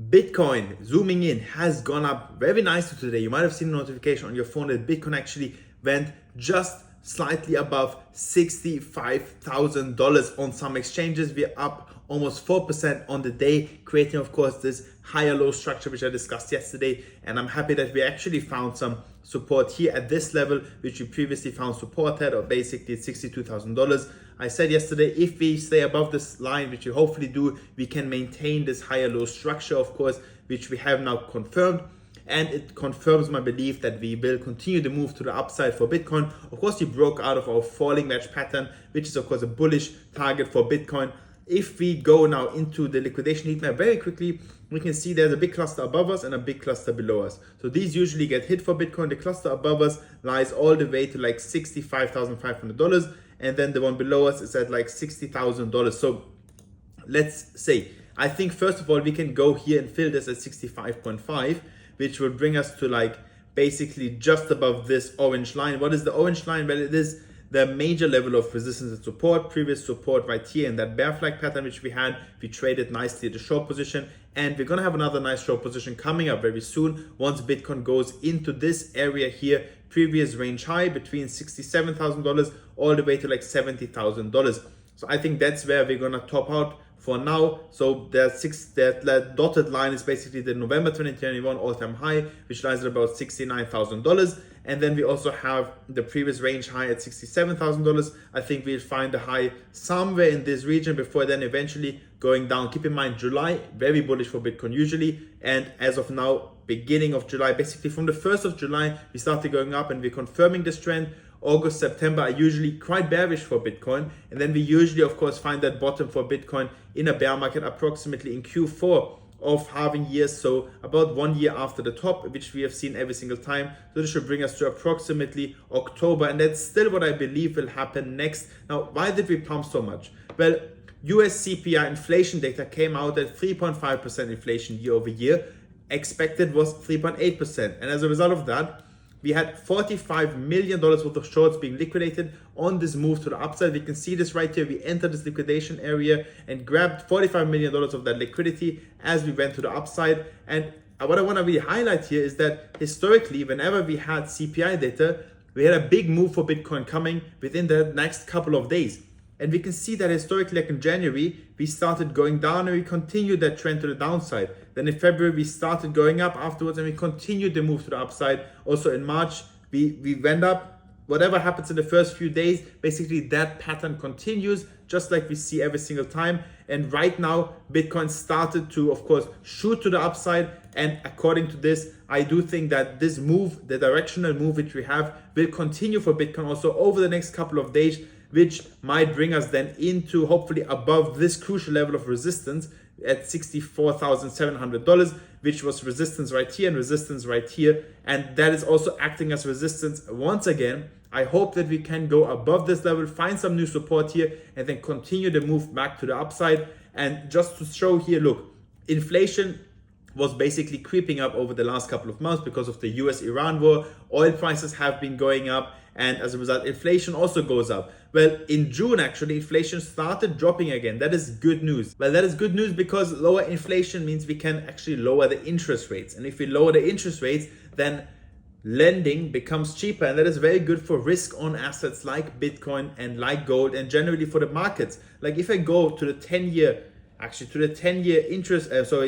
Bitcoin, zooming in, has gone up very nicely today. You might have seen a notification on your phone that Bitcoin actually went just slightly above $65,000 on some exchanges. We're up almost 4% on the day, creating, of course, this higher low structure, which I discussed yesterday. And I'm happy that we actually found some support here at this level, which we previously found support at, or basically at $62,000. I said yesterday, if we stay above this line, which we hopefully do, we can maintain this higher low structure, of course, which we have now confirmed. And it confirms my belief that we will continue to move to the upside for Bitcoin. Of course, we broke out of our falling wedge pattern, which is of course a bullish target for Bitcoin. If we go now into the liquidation heat map very quickly, we can see there's a big cluster above us and a big cluster below us. So these usually get hit for Bitcoin. The cluster above us lies all the way to like $65,500. And then the one below us is at like $60,000. So let's say, I think first of all, we can go here and fill this at 65.5, which will bring us to like basically just above this orange line. What is the orange line? Well, it is the major level of resistance and support, previous support right here in that bear flag pattern, which we had. We traded nicely at the short position, and we're gonna have another nice short position coming up very soon once Bitcoin goes into this area here, previous range high between $67,000 all the way to like $70,000. So I think that's where we're gonna top out for now. So that dotted line is basically the November 2021 all-time high, which lies at about $69,000. And then we also have the previous range high at $67,000. I think we'll find the high somewhere in this region before then eventually going down. Keep in mind, July, very bullish for Bitcoin usually. And as of now, beginning of July, basically from the 1st of July, we started going up and we're confirming this trend. August, September are usually quite bearish for Bitcoin. And then we usually, of course, find that bottom for Bitcoin in a bear market approximately in Q4 of halving years. So about 1 year after the top, which we have seen every single time. So this should bring us to approximately October. And that's still what I believe will happen next. Now, why did we pump so much? Well, US CPI inflation data came out at 3.5% inflation year over year. Expected was 3.8%. And as a result of that, we had $45 million worth of shorts being liquidated on this move to the upside. We can see this right here. We entered this liquidation area and grabbed $45 million of that liquidity as we went to the upside. And what I want to really highlight here is that historically, whenever we had CPI data, we had a big move for Bitcoin coming within the next couple of days. And we can see that historically, like in January, we started going down and we continued that trend to the downside. Then in February, we started going up afterwards and we continued the move to the upside. Also in March, we went up. Whatever happens in the first few days, basically that pattern continues, just like we see every single time. And right now, Bitcoin started to, of course, shoot to the upside. And according to this, I do think that this move, the directional move which we have, will continue for Bitcoin also over the next couple of days, which might bring us then into hopefully above this crucial level of resistance at $64,700, which was resistance right here and resistance right here. And that is also acting as resistance once again. I hope that we can go above this level, find some new support here, and then continue the move back to the upside. And just to show here, look, inflation was basically creeping up over the last couple of months because of the US-Iran war. Oil prices have been going up, and as a result, inflation also goes up. Well, in June, actually, inflation started dropping again. That is good news. Well, that is good news because lower inflation means we can actually lower the interest rates. And if we lower the interest rates, then lending becomes cheaper. And that is very good for risk on assets like Bitcoin and like gold and generally for the markets. Like if I go to the 10-year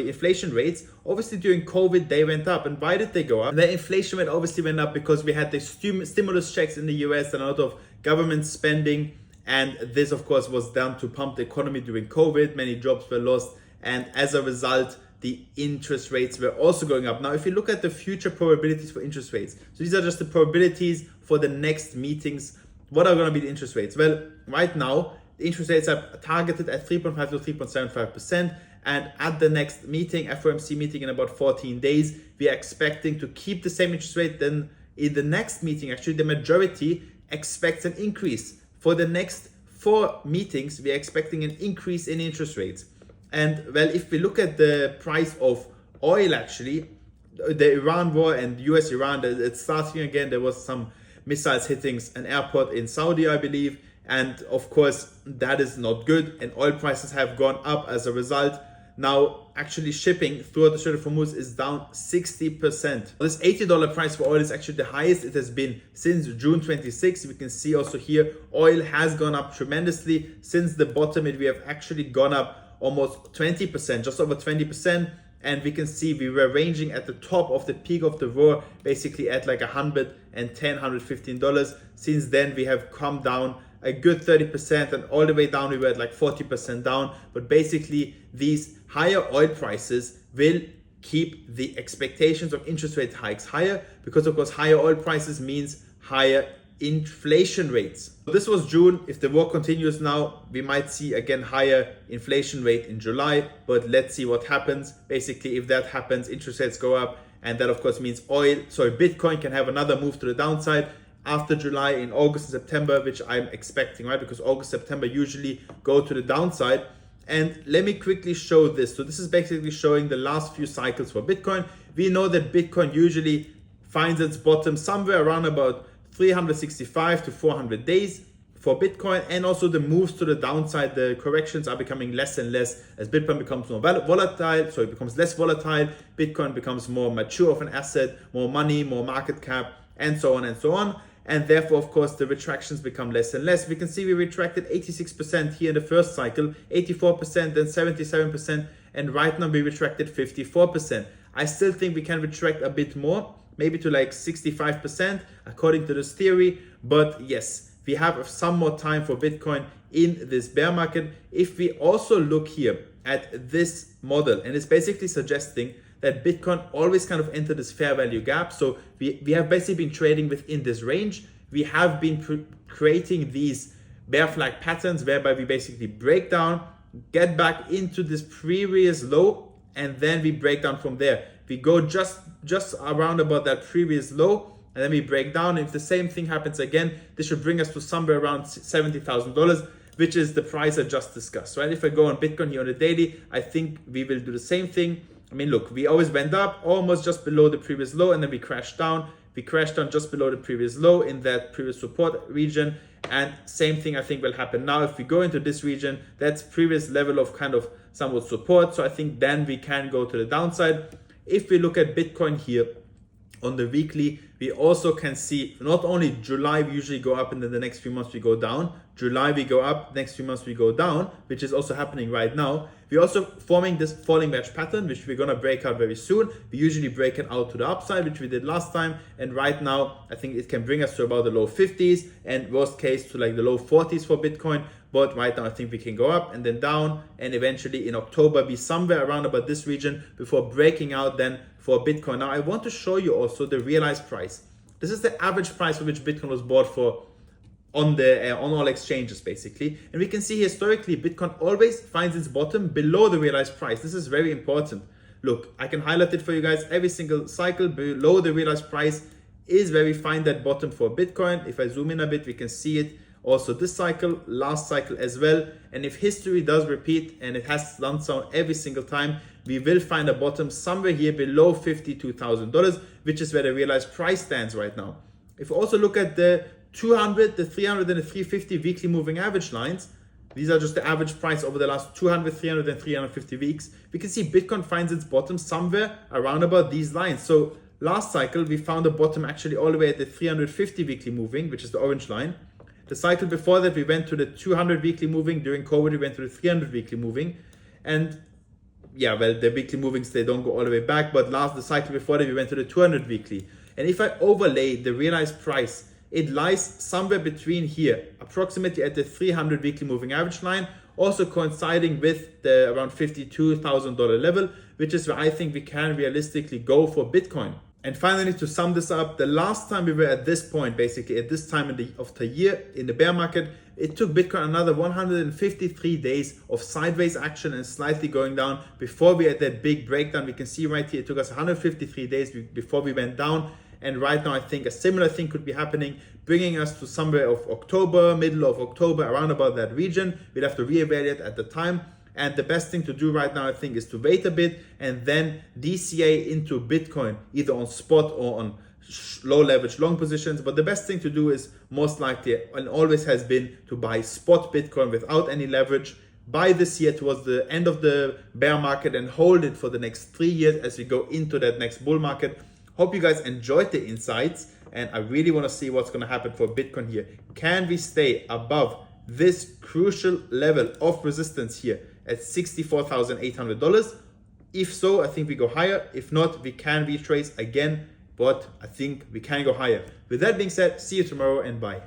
inflation rates, obviously during COVID, they went up. And why did they go up? The inflation rate obviously went up because we had the stimulus checks in the US and a lot of government spending. And this, of course, was done to pump the economy during COVID. Many jobs were lost. And as a result, the interest rates were also going up. Now, if you look at the future probabilities for interest rates, so these are just the probabilities for the next meetings. What are going to be the interest rates? Well, right now, the interest rates are targeted at 3.5 to 3.75%. And at the next meeting, FOMC meeting in about 14 days, we are expecting to keep the same interest rate. Then in the next meeting, actually, the majority expects an increase. For the next 4 meetings, we are expecting an increase in interest rates. And well, if we look at the price of oil, actually, the Iran war and US-Iran, it's starting again. There was some missiles hitting an airport in Saudi, I believe. And of course, that is not good. And oil prices have gone up as a result. now actually shipping throughout the Strait of Hormuz is down 60%. This $80 price for oil is actually the highest it has been since June 26. We can see also here oil has gone up tremendously since the bottom. We have actually gone up almost 20%, just over 20%. And we can see we were ranging at the top of the peak of the roar, basically at like $110, $115. Since then, we have come down a good 30%, and all the way down we were at like 40% down. But basically these higher oil prices will keep the expectations of interest rate hikes higher, because of course higher oil prices means higher inflation rates. This was June. If the war continues now, we might see again higher inflation rate in July, but let's see what happens. Basically, if that happens, interest rates go up, and that of course means Bitcoin can have another move to the downside after July, in August and September, which I'm expecting, right? Because August, September usually go to the downside. And let me quickly show this. So this is basically showing the last few cycles for Bitcoin. We know that Bitcoin usually finds its bottom somewhere around about 365 to 400 days for Bitcoin, and also the moves to the downside, the corrections are becoming less and less as Bitcoin becomes more volatile. So it becomes less volatile, Bitcoin becomes more mature of an asset, more money, more market cap, and so on and so on. And therefore, of course, the retractions become less and less. We can see we retracted 86% here in the first cycle, 84%, then 77%, and right now we retracted 54%. I still think we can retract a bit more, maybe to like 65% according to this theory. But yes, we have some more time for Bitcoin in this bear market. If we also look here at this model, and it's basically suggesting that Bitcoin always kind of enter this fair value gap. So we have basically been trading within this range. We have been creating these bear flag patterns whereby we basically break down, get back into this previous low, and then we break down from there. We go just around about that previous low, and then we break down. And if the same thing happens again, this should bring us to somewhere around $70,000, which is the price I just discussed, right? If I go on Bitcoin here on the daily, I think we will do the same thing. I mean, look, we always went up almost just below the previous low, and then we crashed down. We crashed down just below the previous low in that previous support region. And same thing I think will happen now. If we go into this region, that's previous level of kind of somewhat support. So I think then we can go to the downside. If we look at Bitcoin here on the weekly, we also can see not only July we usually go up, and then the next few months we go down. July we go up, next few months we go down, which is also happening right now. We're also forming this falling wedge pattern, which we're gonna break out very soon. We usually break it out to the upside, which we did last time. And right now, I think it can bring us to about the low 50s, and worst case to like the low 40s for Bitcoin. But right now, I think we can go up and then down, and eventually in October be somewhere around about this region before breaking out then for Bitcoin. Now, I want to show you also the realized price. This is the average price for which Bitcoin was bought for on all exchanges, basically. And we can see historically, Bitcoin always finds its bottom below the realized price. This is very important. Look, I can highlight it for you guys. Every single cycle below the realized price is where we find that bottom for Bitcoin. If I zoom in a bit, we can see it. Also this cycle, last cycle as well. And if history does repeat, and it has done so every single time, we will find a bottom somewhere here below $52,000, which is where the realized price stands right now. If we also look at the 200, the 300, and the 350 weekly moving average lines, these are just the average price over the last 200, 300, and 350 weeks. We can see Bitcoin finds its bottom somewhere around about these lines. So last cycle, we found a bottom actually all the way at the 350 weekly moving, which is the orange line. The cycle before that, we went to the 200 weekly moving. During COVID, we went to the 300 weekly moving. And yeah, well, the weekly movings, they don't go all the way back. But the cycle before that, we went to the 200 weekly. And if I overlay the realized price, it lies somewhere between here, approximately at the 300 weekly moving average line, also coinciding with the around $52,000 level, which is where I think we can realistically go for Bitcoin. And finally, to sum this up, the last time we were at this point, basically at this time of the year in the bear market, it took Bitcoin another 153 days of sideways action and slightly going down before we had that big breakdown. We can see right here, it took us 153 days before we went down. And right now, I think a similar thing could be happening, bringing us to somewhere of October, middle of October, around about that region. We'd have to reevaluate at the time. And the best thing to do right now, I think, is to wait a bit and then DCA into Bitcoin, either on spot or on low leverage long positions. But the best thing to do is most likely, and always has been, to buy spot Bitcoin without any leverage, buy this year towards the end of the bear market and hold it for the next 3 years as we go into that next bull market. Hope you guys enjoyed the insights, and I really want to see what's going to happen for Bitcoin here. Can we stay above this crucial level of resistance here at $64,800? If so, I think we go higher. If not, we can retrace again, but I think we can go higher. With that being said, see you tomorrow and bye.